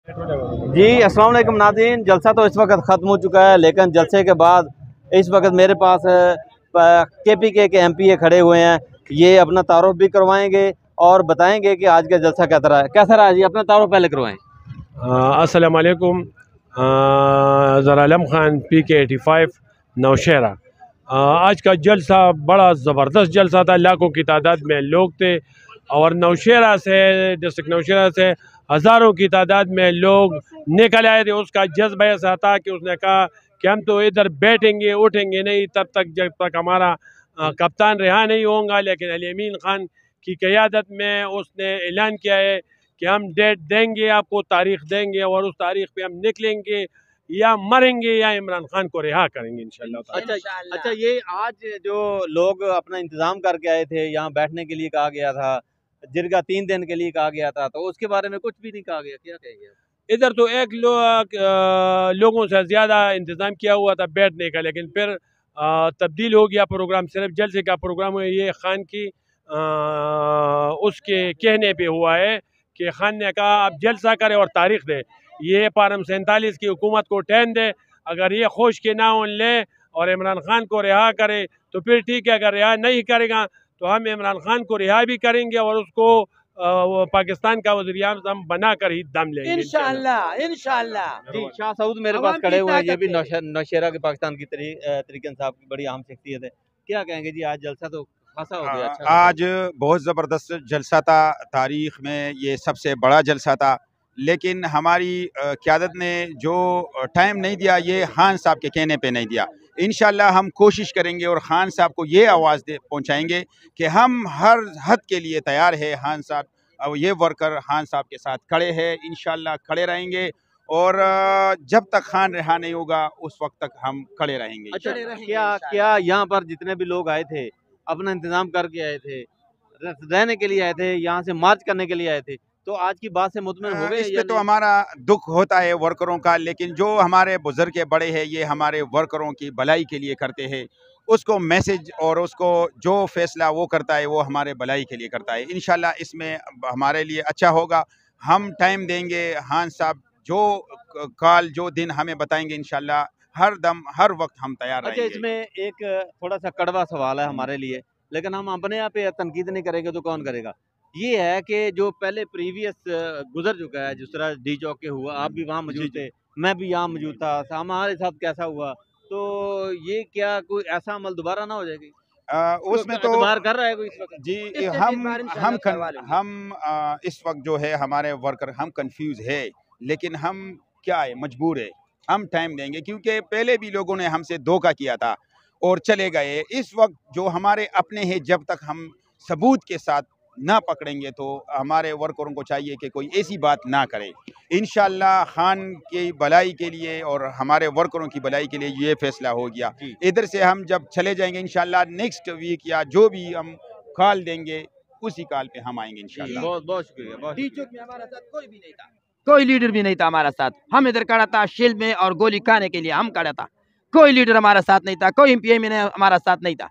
जी अस्सलाम वालेकुम नाज़रीन, जलसा तो इस वक्त ख़त्म हो चुका है, लेकिन जलसे के बाद इस वक्त मेरे पास KPK के MPA खड़े हुए हैं। ये अपना तारुफ भी करवाएंगे और बताएंगे कि आज का जलसा कैसा रहा जी। अपना तारुफ पहले करवाएं। अस्सलाम वालेकुम। ज़रालम खान PK85 नौशहरा। आज का जलसा बड़ा ज़बरदस्त जलसा था, लाखों की तादाद में लोग थे और नौशहरा से, डिस्ट्रिक्ट नौशहरा से हज़ारों की तादाद में लोग निकल आए थे। उसका जज्बा ऐसा था कि उसने कहा कि हम तो इधर बैठेंगे उठेंगे नहीं तब तक जब तक हमारा कप्तान रिहा नहीं होगा। लेकिन अली अमीन खान की क़यादत में उसने ऐलान किया है कि हम डेट देंगे, आपको तारीख देंगे और उस तारीख पे हम निकलेंगे, या मरेंगे या इमरान खान को रिहा करेंगे इंशाल्लाह। अच्छा, ये आज जो लोग अपना इंतज़ाम करके आए थे, यहाँ बैठने के लिए कहा गया था, जिरगा 3 दिन के लिए कहा गया था, तो उसके बारे में कुछ भी नहीं कहा गया, क्या कहा गया? इधर तो एक लोगों से ज़्यादा इंतज़ाम किया हुआ था बैठने का, लेकिन फिर तब्दील हो गया प्रोग्राम। सिर्फ जलसे का प्रोग्राम है, ये खान की उसके कहने पे हुआ है कि खान ने कहा आप जलसा करें और तारीख दे। ये पारम 47 की हुकूमत को टहन दे, अगर ये खुश के नाउन ले और इमरान खान को रिहा करे तो फिर ठीक है, अगर रिहा नहीं करेगा तो हम इमरान खान को रिहा भी करेंगे और उसको पाकिस्तान का वज़ीर-ए-आज़म बना कर ही दम लेंगे इंशाअल्लाह इंशाअल्लाह। जी, शाह सऊद मेरे पास खड़े हुए हैं, ये भी नौशहरा के पाकिस्तान की तरीके इंसाफ की बड़ी अहम शख्सियत है। क्या कहेंगे जी, आज जलसा तो खासा हो गया, अच्छा आज बहुत ज़बरदस्त जलसा था, तारीख़ में ये सबसे बड़ा जलसा था। लेकिन हमारी क़यादत ने जो टाइम नहीं दिया, ये खान साहब के कहने पे नहीं दिया। इंशाअल्लाह हम कोशिश करेंगे और खान साहब को ये आवाज़ पहुँचाएँगे कि हम हर हद के लिए तैयार है। खान साहब और ये वर्कर खान साहब के साथ खड़े हैं, इंशाअल्लाह खड़े रहेंगे और जब तक खान रिहा नहीं होगा उस वक्त तक हम खड़े रहेंगे। अच्छा, क्या यहाँ पर जितने भी लोग आए थे अपना इंतज़ाम करके आए थे, रहने के लिए आए थे, यहाँ से मार्च करने के लिए आए थे, तो आज की बात से मुतमिन हो गए? इस पे तो हमारा दुख होता है वर्करों का, लेकिन जो हमारे बुजुर्ग के बड़े हैं ये हमारे वर्करों की भलाई के लिए करते हैं। उसको मैसेज और उसको जो फैसला वो करता है वो हमारे भलाई के लिए करता है। इंशाल्लाह इसमें हमारे लिए अच्छा होगा। हम टाइम देंगे, खान साहब जो काल जो दिन हमें बताएंगे इंशाल्लाह हर दम हर वक्त हम तैयार रहेंगे। अच्छा, इसमें एक थोड़ा सा कड़वा सवाल है हमारे लिए, लेकिन हम अपने यहाँ पे तनकीद नहीं करेंगे तो कौन करेगा। ये है कि जो पहले प्रीवियस गुजर चुका है, जिस तरह डी चौक के हुआ, आप भी वहाँ मौजूद थे, मैं भी यहाँ मौजूद था, हमारे साथ कैसा हुआ, तो ये क्या कोई ऐसा अमल दोबारा ना हो जाएगी? उसमें तो बाहर कर रहा है कोई इस वक्त? जी, हम इस वक्त जो है हमारे वर्कर हम कंफ्यूज है, लेकिन हम क्या है मजबूर है, हम टाइम देंगे क्योंकि पहले भी लोगों ने हमसे धोखा किया था और चले गए। इस वक्त जो हमारे अपने हैं, जब तक हम सबूत के साथ ना पकड़ेंगे तो हमारे वर्करों को चाहिए कि कोई ऐसी बात ना करे। इंशाअल्लाह खान की भलाई के लिए और हमारे वर्करों की भलाई के लिए ये फैसला हो गया। इधर से हम जब चले जाएंगे इंशाअल्लाह नेक्स्ट वीक या जो भी हम कॉल देंगे उसी कॉल पे हम आएंगे इंशाअल्लाह। बहुत बहुत शुक्रिया। डी चौक में हमारा साथ कोई भी नहीं था, कोई लीडर भी नहीं था हमारा साथ। हम इधर खड़ा था शील्ड में और गोली खाने के लिए हम खड़ा था, कोई लीडर हमारा साथ नहीं था, कोई MPA में हमारा साथ नहीं था।